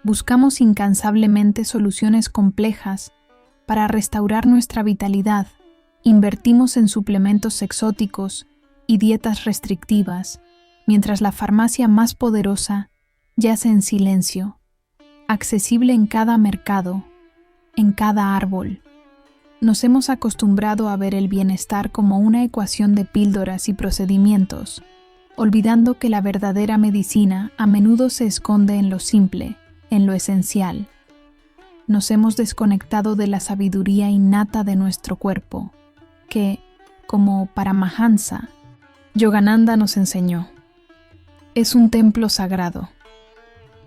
buscamos incansablemente soluciones complejas para restaurar nuestra vitalidad, invertimos en suplementos exóticos y dietas restrictivas, mientras la farmacia más poderosa yace en silencio, accesible en cada mercado, en cada árbol. Nos hemos acostumbrado a ver el bienestar como una ecuación de píldoras y procedimientos, olvidando que la verdadera medicina a menudo se esconde en lo simple, en lo esencial. Nos hemos desconectado de la sabiduría innata de nuestro cuerpo, que, como Paramahansa, Yogananda nos enseñó, es un templo sagrado,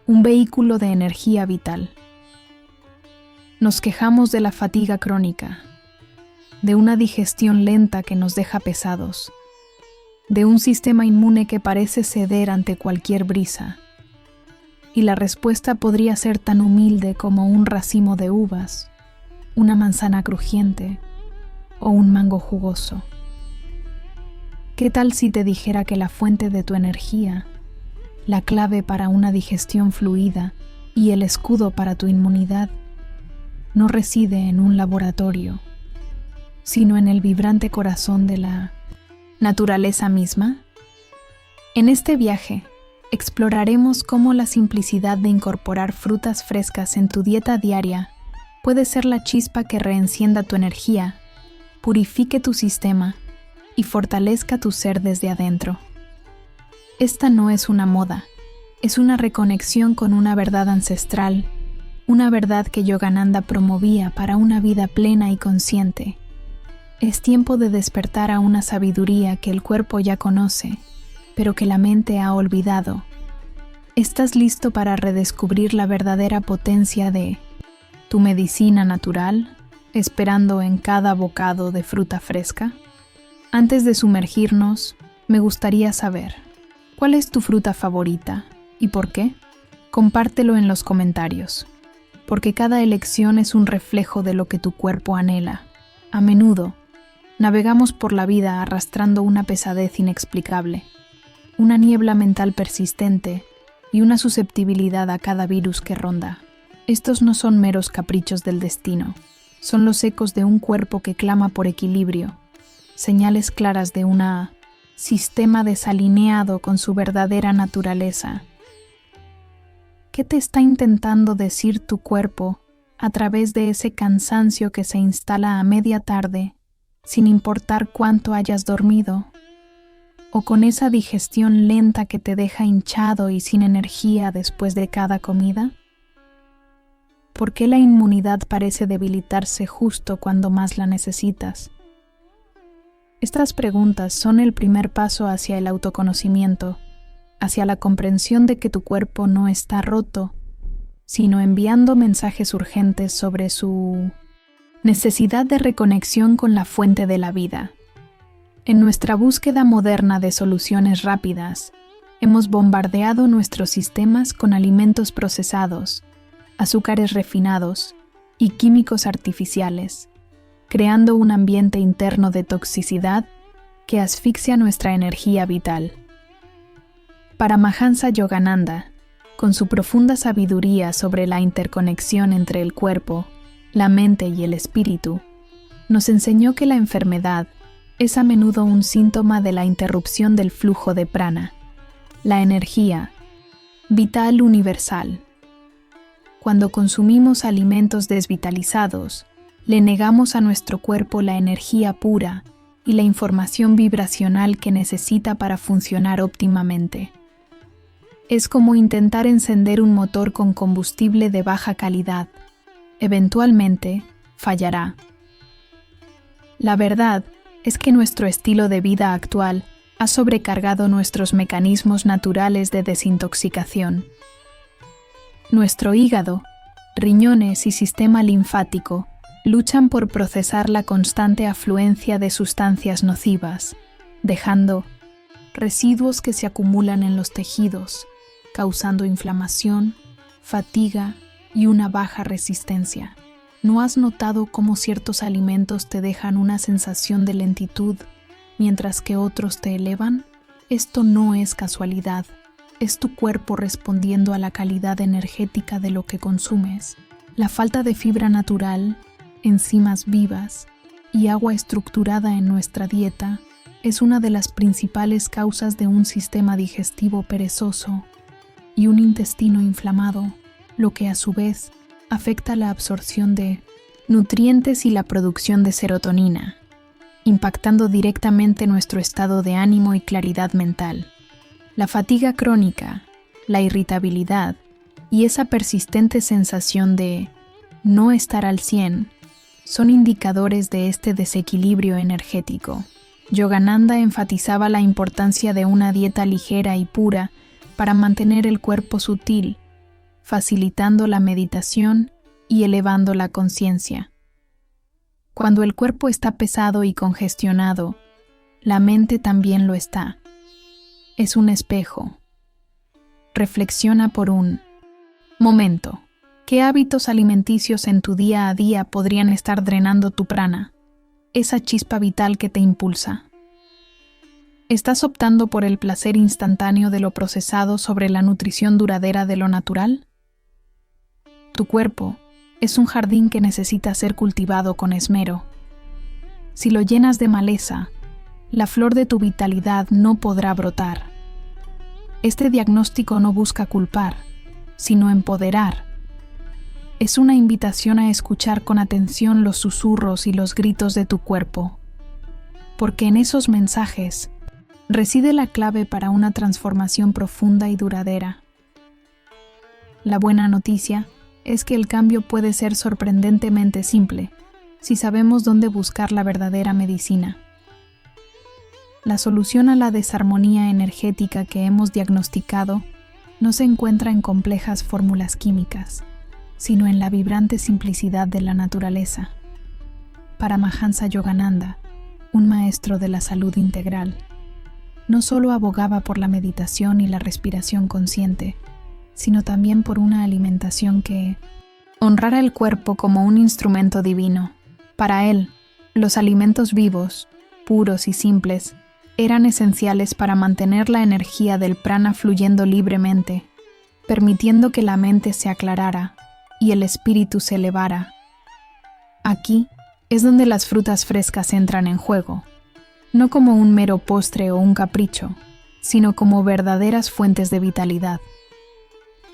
un vehículo de energía vital. Nos quejamos de la fatiga crónica, de una digestión lenta que nos deja pesados, de un sistema inmune que parece ceder ante cualquier brisa. Y la respuesta podría ser tan humilde como un racimo de uvas, una manzana crujiente o un mango jugoso. ¿Qué tal si te dijera que la fuente de tu energía, la clave para una digestión fluida y el escudo para tu inmunidad, no reside en un laboratorio, sino en el vibrante corazón de la naturaleza misma? En este viaje, exploraremos cómo la simplicidad de incorporar frutas frescas en tu dieta diaria puede ser la chispa que reencienda tu energía, purifique tu sistema y fortalezca tu ser desde adentro. Esta no es una moda, es una reconexión con una verdad ancestral, una verdad que Yogananda promovía para una vida plena y consciente. Es tiempo de despertar a una sabiduría que el cuerpo ya conoce, pero que la mente ha olvidado. ¿Estás listo para redescubrir la verdadera potencia de tu medicina natural, esperando en cada bocado de fruta fresca? Antes de sumergirnos, me gustaría saber, ¿cuál es tu fruta favorita y por qué? Compártelo en los comentarios, porque cada elección es un reflejo de lo que tu cuerpo anhela. A menudo, navegamos por la vida arrastrando una pesadez inexplicable, una niebla mental persistente y una susceptibilidad a cada virus que ronda. Estos no son meros caprichos del destino, son los ecos de un cuerpo que clama por equilibrio, señales claras de un sistema desalineado con su verdadera naturaleza. ¿Qué te está intentando decir tu cuerpo a través de ese cansancio que se instala a media tarde, sin importar cuánto hayas dormido? ¿O con esa digestión lenta que te deja hinchado y sin energía después de cada comida? ¿Por qué la inmunidad parece debilitarse justo cuando más la necesitas? Estas preguntas son el primer paso hacia el autoconocimiento, hacia la comprensión de que tu cuerpo no está roto, sino enviando mensajes urgentes sobre su necesidad de reconexión con la fuente de la vida. En nuestra búsqueda moderna de soluciones rápidas, hemos bombardeado nuestros sistemas con alimentos procesados, azúcares refinados y químicos artificiales, creando un ambiente interno de toxicidad que asfixia nuestra energía vital. Paramahansa Yogananda, con su profunda sabiduría sobre la interconexión entre el cuerpo, la mente y el espíritu, nos enseñó que la enfermedad es a menudo un síntoma de la interrupción del flujo de prana, la energía vital universal. Cuando consumimos alimentos desvitalizados, le negamos a nuestro cuerpo la energía pura y la información vibracional que necesita para funcionar óptimamente. Es como intentar encender un motor con combustible de baja calidad. Eventualmente, fallará. La verdad es que nuestro estilo de vida actual ha sobrecargado nuestros mecanismos naturales de desintoxicación. Nuestro hígado, riñones y sistema linfático luchan por procesar la constante afluencia de sustancias nocivas, dejando residuos que se acumulan en los tejidos, causando inflamación, fatiga y una baja resistencia. ¿No has notado cómo ciertos alimentos te dejan una sensación de lentitud, mientras que otros te elevan? Esto no es casualidad, es tu cuerpo respondiendo a la calidad energética de lo que consumes. La falta de fibra natural, enzimas vivas y agua estructurada en nuestra dieta es una de las principales causas de un sistema digestivo perezoso y un intestino inflamado, lo que a su vez afecta la absorción de nutrientes y la producción de serotonina, impactando directamente nuestro estado de ánimo y claridad mental. La fatiga crónica, la irritabilidad y esa persistente sensación de no estar al 100 son indicadores de este desequilibrio energético. Yogananda enfatizaba la importancia de una dieta ligera y pura para mantener el cuerpo sutil, facilitando la meditación y elevando la conciencia. Cuando el cuerpo está pesado y congestionado, la mente también lo está. Es un espejo. Reflexiona por un momento. ¿Qué hábitos alimenticios en tu día a día podrían estar drenando tu prana, esa chispa vital que te impulsa? ¿Estás optando por el placer instantáneo de lo procesado sobre la nutrición duradera de lo natural? Tu cuerpo es un jardín que necesita ser cultivado con esmero. Si lo llenas de maleza, la flor de tu vitalidad no podrá brotar. Este diagnóstico no busca culpar, sino empoderar. Es una invitación a escuchar con atención los susurros y los gritos de tu cuerpo, porque en esos mensajes reside la clave para una transformación profunda y duradera. La buena noticia es que el cambio puede ser sorprendentemente simple si sabemos dónde buscar la verdadera medicina. La solución a la desarmonía energética que hemos diagnosticado no se encuentra en complejas fórmulas químicas, sino en la vibrante simplicidad de la naturaleza. Paramahansa Yogananda, un maestro de la salud integral, no solo abogaba por la meditación y la respiración consciente, sino también por una alimentación que honrara el cuerpo como un instrumento divino. Para él, los alimentos vivos, puros y simples, eran esenciales para mantener la energía del prana fluyendo libremente, permitiendo que la mente se aclarara y el espíritu se elevara. Aquí es donde las frutas frescas entran en juego, no como un mero postre o un capricho, sino como verdaderas fuentes de vitalidad.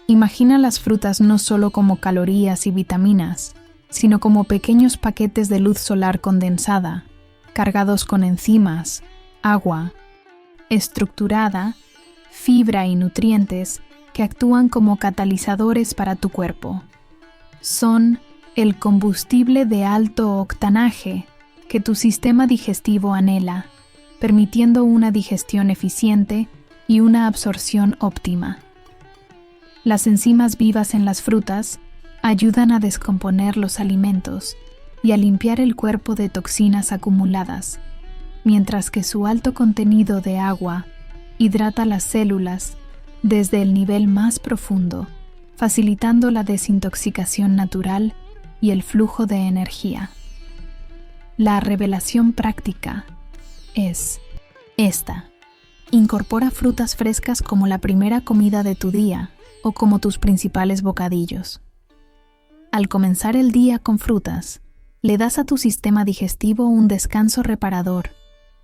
Imagina las frutas no solo como calorías y vitaminas, sino como pequeños paquetes de luz solar condensada, cargados con enzimas, agua, estructurada, fibra y nutrientes que actúan como catalizadores para tu cuerpo. Son el combustible de alto octanaje que tu sistema digestivo anhela, permitiendo una digestión eficiente y una absorción óptima. Las enzimas vivas en las frutas ayudan a descomponer los alimentos y a limpiar el cuerpo de toxinas acumuladas, mientras que su alto contenido de agua hidrata las células desde el nivel más profundo, facilitando la desintoxicación natural y el flujo de energía. La revelación práctica es esta. Incorpora frutas frescas como la primera comida de tu día o como tus principales bocadillos. Al comenzar el día con frutas, le das a tu sistema digestivo un descanso reparador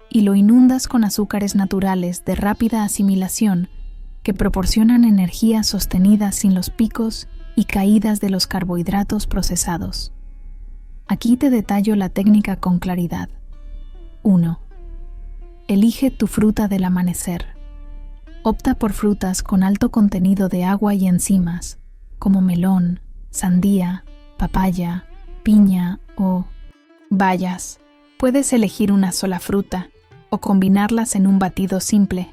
y lo inundas con azúcares naturales de rápida asimilación que proporcionan energía sostenida sin los picos y caídas de los carbohidratos procesados. Aquí te detallo la técnica con claridad. 1. Elige tu fruta del amanecer. Opta por frutas con alto contenido de agua y enzimas, como melón, sandía, papaya, piña o bayas. Puedes elegir una sola fruta o combinarlas en un batido simple.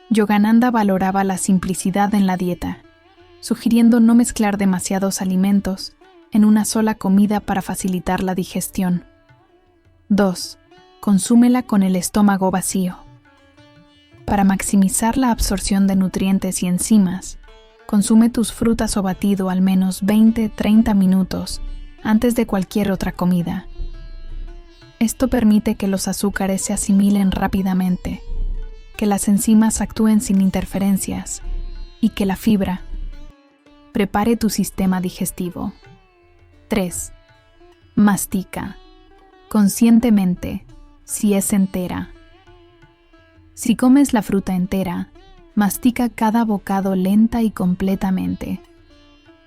Yogananda valoraba la simplicidad en la dieta, sugiriendo no mezclar demasiados alimentos en una sola comida para facilitar la digestión. 2. Consúmela con el estómago vacío. Para maximizar la absorción de nutrientes y enzimas, consume tus frutas o batido al menos 20-30 minutos antes de cualquier otra comida. Esto permite que los azúcares se asimilen rápidamente, que las enzimas actúen sin interferencias y que la fibra prepare tu sistema digestivo. 3. Mastica conscientemente si es entera. Si comes la fruta entera, mastica cada bocado lenta y completamente.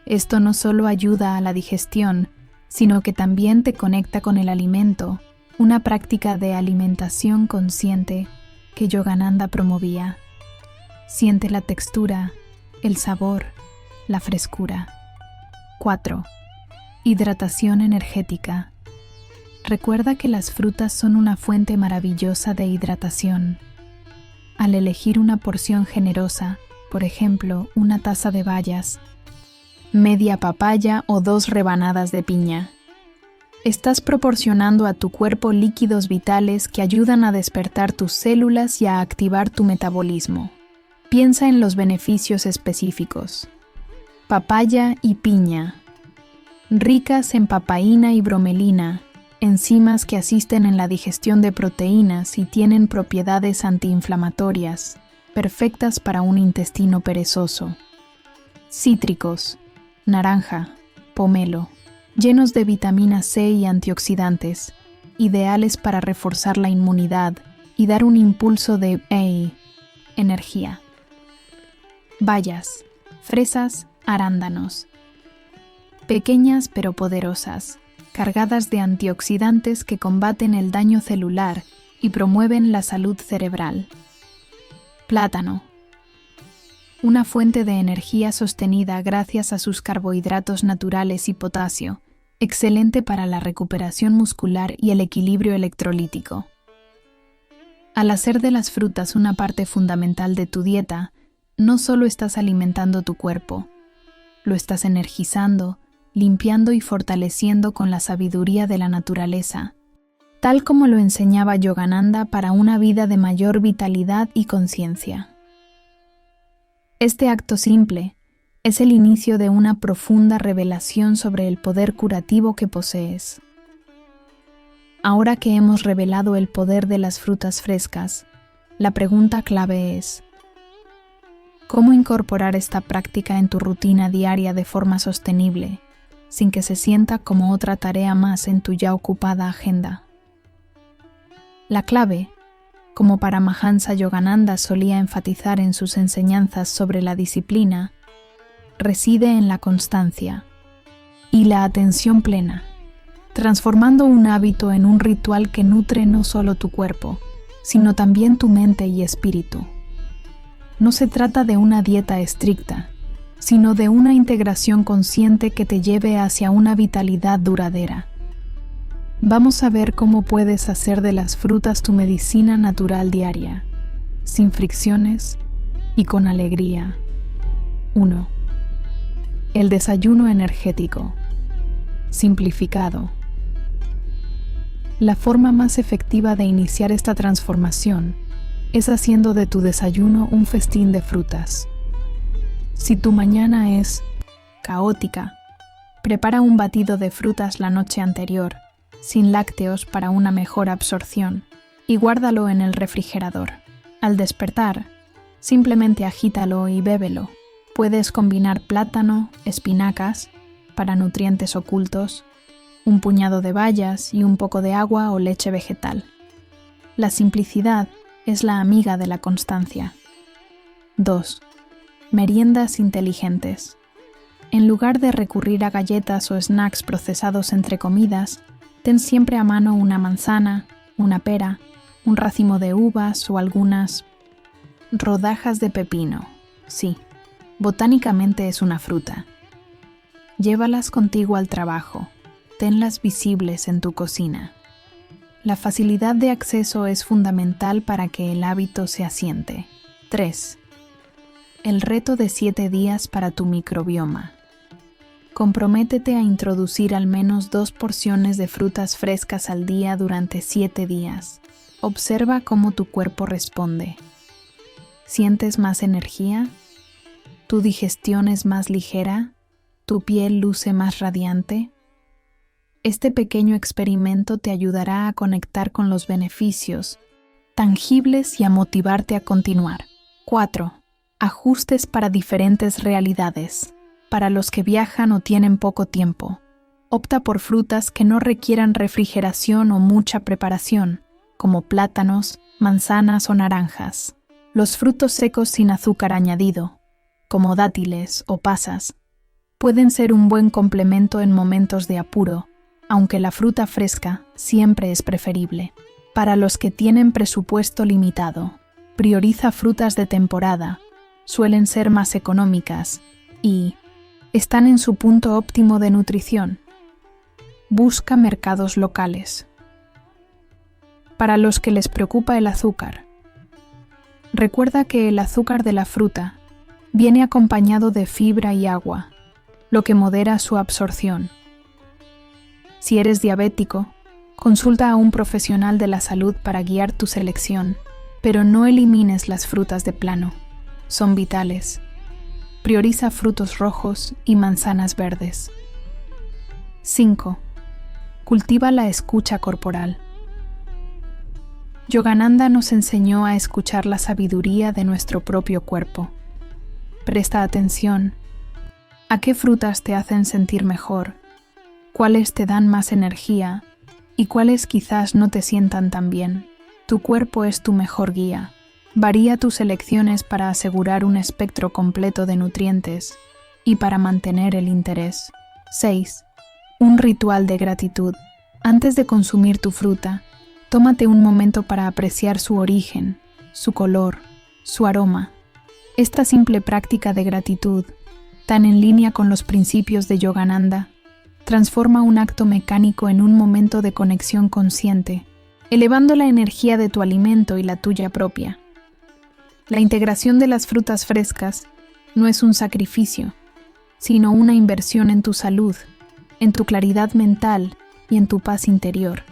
Esto no solo ayuda a la digestión, sino que también te conecta con el alimento, una práctica de alimentación consciente que Yogananda promovía. Siente la textura, el sabor, la frescura. 4. Hidratación energética. Recuerda que las frutas son una fuente maravillosa de hidratación. Al elegir una porción generosa, por ejemplo, una taza de bayas, media papaya o 2 rebanadas de piña, estás proporcionando a tu cuerpo líquidos vitales que ayudan a despertar tus células y a activar tu metabolismo. Piensa en los beneficios específicos. Papaya y piña, ricas en papaína y bromelina, enzimas que asisten en la digestión de proteínas y tienen propiedades antiinflamatorias, perfectas para un intestino perezoso. Cítricos, naranja, pomelo, llenos de vitamina C y antioxidantes, ideales para reforzar la inmunidad y dar un impulso de energía. Bayas, fresas, arándanos. Pequeñas pero poderosas, cargadas de antioxidantes que combaten el daño celular y promueven la salud cerebral. Plátano. Una fuente de energía sostenida gracias a sus carbohidratos naturales y potasio, excelente para la recuperación muscular y el equilibrio electrolítico. Al hacer de las frutas una parte fundamental de tu dieta, no solo estás alimentando tu cuerpo, lo estás energizando, limpiando y fortaleciendo con la sabiduría de la naturaleza, tal como lo enseñaba Yogananda para una vida de mayor vitalidad y conciencia. Este acto simple es el inicio de una profunda revelación sobre el poder curativo que posees. Ahora que hemos revelado el poder de las frutas frescas, la pregunta clave es: ¿cómo incorporar esta práctica en tu rutina diaria de forma sostenible, sin que se sienta como otra tarea más en tu ya ocupada agenda? La clave, como Paramahansa Yogananda solía enfatizar en sus enseñanzas sobre la disciplina, reside en la constancia y la atención plena, transformando un hábito en un ritual que nutre no solo tu cuerpo, sino también tu mente y espíritu. No se trata de una dieta estricta, sino de una integración consciente que te lleve hacia una vitalidad duradera. Vamos a ver cómo puedes hacer de las frutas tu medicina natural diaria, sin fricciones y con alegría. 1. El desayuno energético. Simplificado. La forma más efectiva de iniciar esta transformación es haciendo de tu desayuno un festín de frutas. Si tu mañana es caótica, prepara un batido de frutas la noche anterior, sin lácteos para una mejor absorción, y guárdalo en el refrigerador. Al despertar, simplemente agítalo y bébelo. Puedes combinar plátano, espinacas, para nutrientes ocultos, un puñado de bayas y un poco de agua o leche vegetal. La simplicidad es la amiga de la constancia. 2. Meriendas inteligentes. En lugar de recurrir a galletas o snacks procesados entre comidas, ten siempre a mano una manzana, una pera, un racimo de uvas o algunas rodajas de pepino. Sí, botánicamente es una fruta. Llévalas contigo al trabajo, tenlas visibles en tu cocina. La facilidad de acceso es fundamental para que el hábito se asiente. 3. El reto de 7 días para tu microbioma. Comprométete a introducir al menos 2 porciones de frutas frescas al día durante 7 días. Observa cómo tu cuerpo responde. ¿Sientes más energía? ¿Tu digestión es más ligera? ¿Tu piel luce más radiante? Este pequeño experimento te ayudará a conectar con los beneficios, tangibles y a motivarte a continuar. 4. Ajustes para diferentes realidades. Para los que viajan o tienen poco tiempo, opta por frutas que no requieran refrigeración o mucha preparación, como plátanos, manzanas o naranjas. Los frutos secos sin azúcar añadido, como dátiles o pasas, pueden ser un buen complemento en momentos de apuro, aunque la fruta fresca siempre es preferible. Para los que tienen presupuesto limitado, prioriza frutas de temporada, suelen ser más económicas y están en su punto óptimo de nutrición. Busca mercados locales. Para los que les preocupa el azúcar, recuerda que el azúcar de la fruta viene acompañado de fibra y agua, lo que modera su absorción. Si eres diabético, consulta a un profesional de la salud para guiar tu selección, pero no elimines las frutas de plano. Son vitales. Prioriza frutos rojos y manzanas verdes. 5. Cultiva la escucha corporal. Yogananda nos enseñó a escuchar la sabiduría de nuestro propio cuerpo. Presta atención. ¿A qué frutas te hacen sentir mejor? ¿Cuáles te dan más energía? ¿Y cuáles quizás no te sientan tan bien? Tu cuerpo es tu mejor guía. Varía tus elecciones para asegurar un espectro completo de nutrientes y para mantener el interés. 6. Un ritual de gratitud. Antes de consumir tu fruta, tómate un momento para apreciar su origen, su color, su aroma. Esta simple práctica de gratitud, tan en línea con los principios de Yogananda, transforma un acto mecánico en un momento de conexión consciente, elevando la energía de tu alimento y la tuya propia. La integración de las frutas frescas no es un sacrificio, sino una inversión en tu salud, en tu claridad mental y en tu paz interior.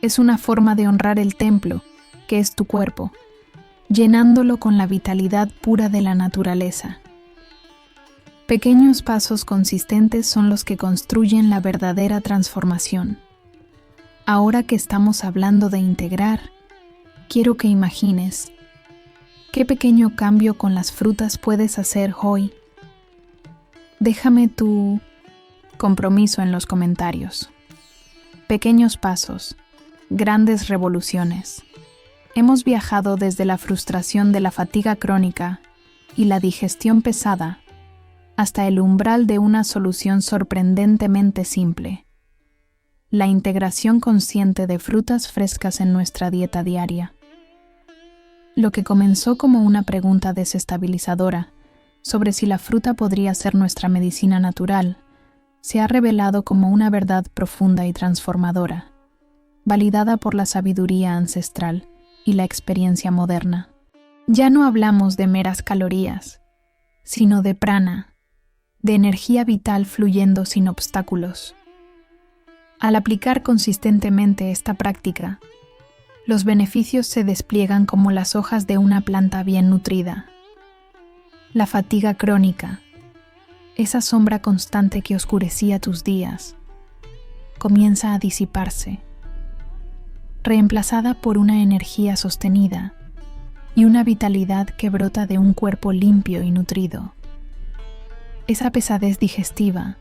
Es una forma de honrar el templo, que es tu cuerpo, llenándolo con la vitalidad pura de la naturaleza. Pequeños pasos consistentes son los que construyen la verdadera transformación. Ahora que estamos hablando de integrar, quiero que imagines qué pequeño cambio con las frutas puedes hacer hoy. Déjame tu compromiso en los comentarios. Pequeños pasos, grandes revoluciones. Hemos viajado desde la frustración de la fatiga crónica y la digestión pesada hasta el umbral de una solución sorprendentemente simple: la integración consciente de frutas frescas en nuestra dieta diaria. Lo que comenzó como una pregunta desestabilizadora sobre si la fruta podría ser nuestra medicina natural, se ha revelado como una verdad profunda y transformadora, validada por la sabiduría ancestral y la experiencia moderna. Ya no hablamos de meras calorías, sino de prana, de energía vital fluyendo sin obstáculos. Al aplicar consistentemente esta práctica, los beneficios se despliegan como las hojas de una planta bien nutrida. La fatiga crónica, esa sombra constante que oscurecía tus días, comienza a disiparse, reemplazada por una energía sostenida y una vitalidad que brota de un cuerpo limpio y nutrido. Esa pesadez digestiva,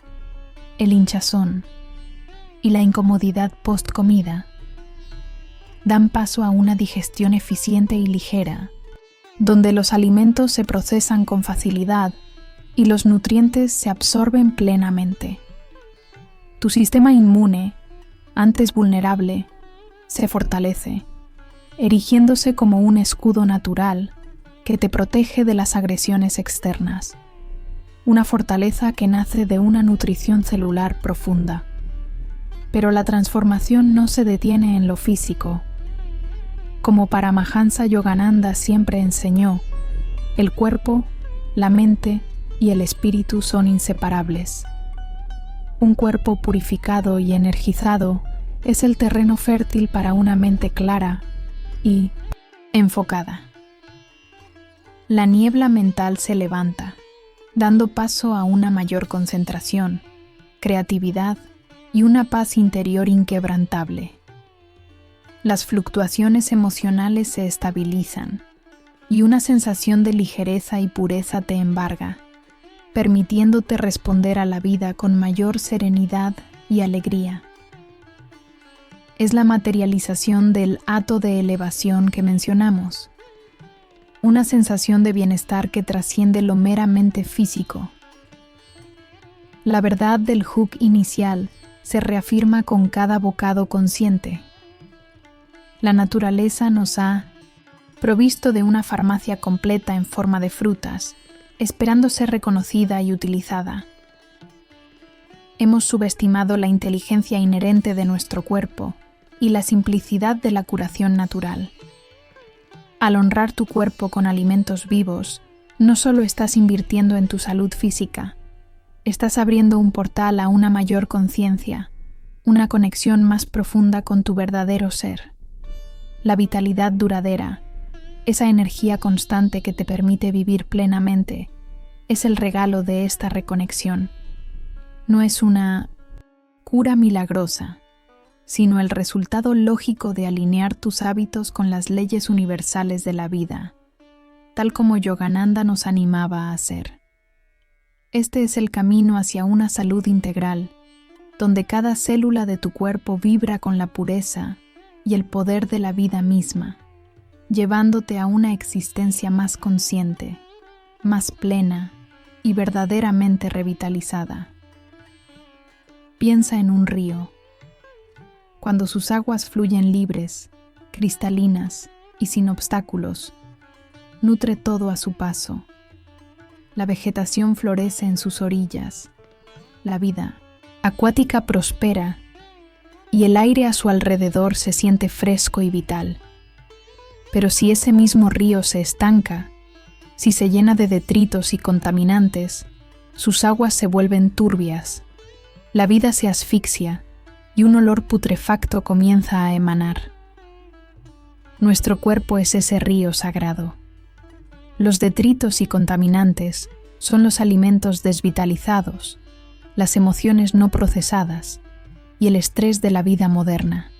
el hinchazón y la incomodidad post-comida dan paso a una digestión eficiente y ligera, donde los alimentos se procesan con facilidad y los nutrientes se absorben plenamente. Tu sistema inmune, antes vulnerable, se fortalece, erigiéndose como un escudo natural que te protege de las agresiones externas. Una fortaleza que nace de una nutrición celular profunda. Pero la transformación no se detiene en lo físico. Como Paramahansa Yogananda siempre enseñó, el cuerpo, la mente y el espíritu son inseparables. Un cuerpo purificado y energizado es el terreno fértil para una mente clara y enfocada. La niebla mental se levanta, dando paso a una mayor concentración, creatividad y una paz interior inquebrantable. las fluctuaciones emocionales se estabilizan y una sensación de ligereza y pureza te embarga, permitiéndote responder a la vida con mayor serenidad y alegría. Es la materialización del hato de elevación que mencionamos, una sensación de bienestar que trasciende lo meramente físico. La verdad del hook inicial se reafirma con cada bocado consciente. La naturaleza nos ha provisto de una farmacia completa en forma de frutas, esperando ser reconocida y utilizada. Hemos subestimado la inteligencia inherente de nuestro cuerpo y la simplicidad de la curación natural. Al honrar tu cuerpo con alimentos vivos, no solo estás invirtiendo en tu salud física, estás abriendo un portal a una mayor conciencia, una conexión más profunda con tu verdadero ser. La vitalidad duradera, esa energía constante que te permite vivir plenamente, es el regalo de esta reconexión. No es una cura milagrosa, sino el resultado lógico de alinear tus hábitos con las leyes universales de la vida, tal como Yogananda nos animaba a hacer. Este es el camino hacia una salud integral, donde cada célula de tu cuerpo vibra con la pureza y el poder de la vida misma, llevándote a una existencia más consciente, más plena y verdaderamente revitalizada. Piensa en un río. Cuando sus aguas fluyen libres, cristalinas y sin obstáculos, nutre todo a su paso. La vegetación florece en sus orillas, la vida acuática prospera y el aire a su alrededor se siente fresco y vital. Pero si ese mismo río se estanca, si se llena de detritos y contaminantes, sus aguas se vuelven turbias, la vida se asfixia y un olor putrefacto comienza a emanar. Nuestro cuerpo es ese río sagrado. Los detritos y contaminantes son los alimentos desvitalizados, las emociones no procesadas y el estrés de la vida moderna.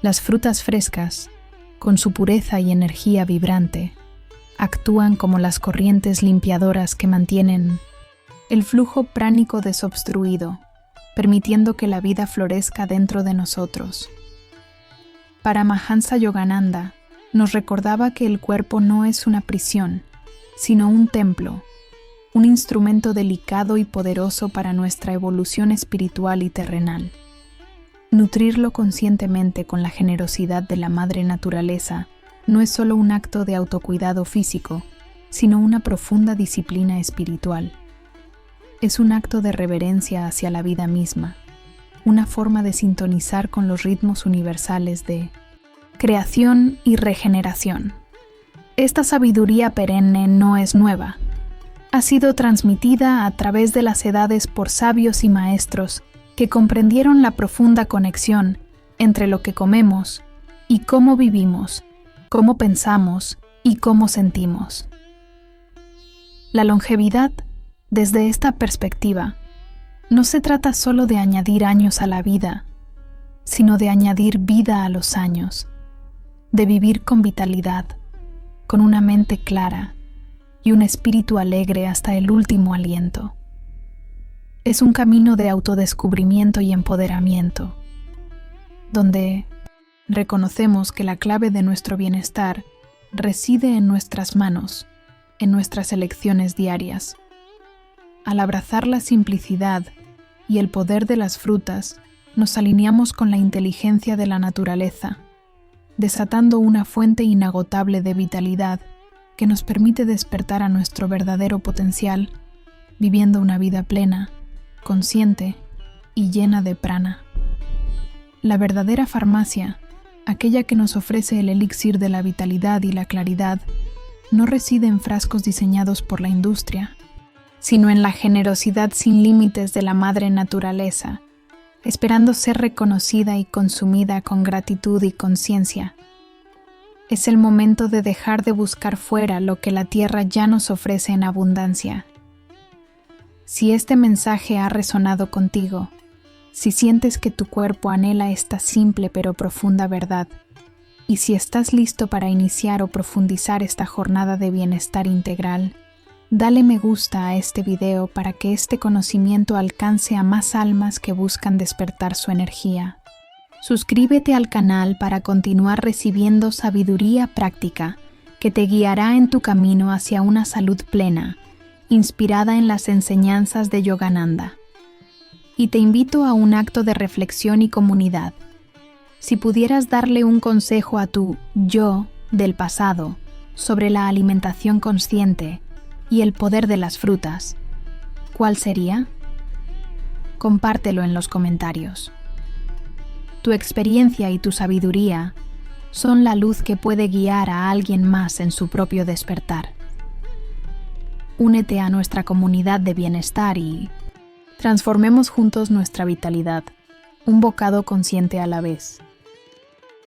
Las frutas frescas, con su pureza y energía vibrante, actúan como las corrientes limpiadoras que mantienen el flujo pránico desobstruido, permitiendo que la vida florezca dentro de nosotros. Paramahansa Yogananda nos recordaba que el cuerpo no es una prisión, sino un templo, un instrumento delicado y poderoso para nuestra evolución espiritual y terrenal. Nutrirlo conscientemente con la generosidad de la madre naturaleza no es solo un acto de autocuidado físico, sino una profunda disciplina espiritual. Es un acto de reverencia hacia la vida misma, una forma de sintonizar con los ritmos universales de creación y regeneración. Esta sabiduría perenne no es nueva. Ha sido transmitida a través de las edades por sabios y maestros que comprendieron la profunda conexión entre lo que comemos y cómo vivimos, cómo pensamos y cómo sentimos. La longevidad, desde esta perspectiva, no se trata solo de añadir años a la vida, sino de añadir vida a los años, de vivir con vitalidad, con una mente clara y un espíritu alegre hasta el último aliento. Es un camino de autodescubrimiento y empoderamiento, donde reconocemos que la clave de nuestro bienestar reside en nuestras manos, en nuestras elecciones diarias. Al abrazar la simplicidad y el poder de las frutas, nos alineamos con la inteligencia de la naturaleza, desatando una fuente inagotable de vitalidad que nos permite despertar a nuestro verdadero potencial, viviendo una vida plena, consciente y llena de prana. La verdadera farmacia, aquella que nos ofrece el elixir de la vitalidad y la claridad, no reside en frascos diseñados por la industria, sino en la generosidad sin límites de la madre naturaleza, esperando ser reconocida y consumida con gratitud y conciencia. Es el momento de dejar de buscar fuera lo que la tierra ya nos ofrece en abundancia. Si este mensaje ha resonado contigo, Si sientes que tu cuerpo anhela esta simple pero profunda verdad, y si estás listo para iniciar o profundizar esta jornada de bienestar integral, dale me gusta a este video para que este conocimiento alcance a más almas que buscan despertar su energía. Suscríbete al canal para continuar recibiendo sabiduría práctica que te guiará en tu camino hacia una salud plena, inspirada en las enseñanzas de Yogananda. Y te invito a un acto de reflexión y comunidad. Si pudieras darle un consejo a tu yo del pasado sobre la alimentación consciente y el poder de las frutas, ¿cuál sería? Compártelo en los comentarios. Tu experiencia y tu sabiduría son la luz que puede guiar a alguien más en su propio despertar. Únete a nuestra comunidad de bienestar y transformemos juntos nuestra vitalidad, un bocado consciente a la vez.